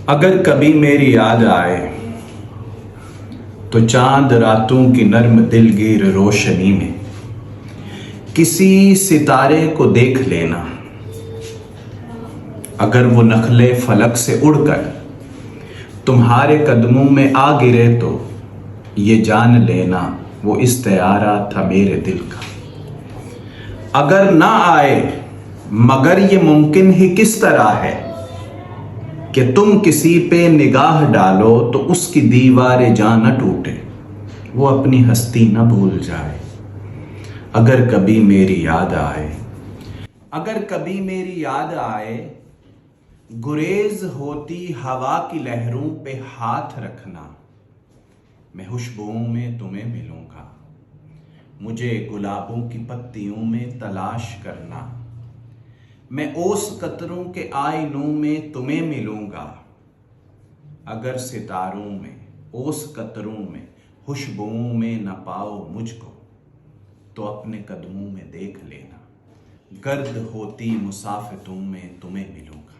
अगर कभी मेरी याद आए तो चांद रातों की नर्म दिलगीर रोशनी में किसी सितारे को देख लेना। अगर वो नखले फलक से उड़कर तुम्हारे कदमों में आ गिरे तो ये जान लेना वो इस्तेआरा था मेरे दिल का। अगर ना आए मगर ये मुमकिन ही किस तरह है कि तुम किसी पे निगाह डालो तो उसकी दीवारें जां न टूटे, वो अपनी हस्ती न भूल जाए। अगर कभी मेरी याद आए, अगर कभी मेरी याद आए, गुरेज होती हवा की लहरों पे हाथ रखना। मैं खुशबुओं में तुम्हें मिलूंगा, मुझे गुलाबों की पत्तियों में तलाश करना। मैं ओस कतरों के आईनों में तुम्हें मिलूंगा। अगर सितारों में, ओस कतरों में, खुशबुओं में न पाओ मुझको तो अपने कदमों में देख लेना। गर्द होती मुसाफितों में तुम्हें मिलूंगा।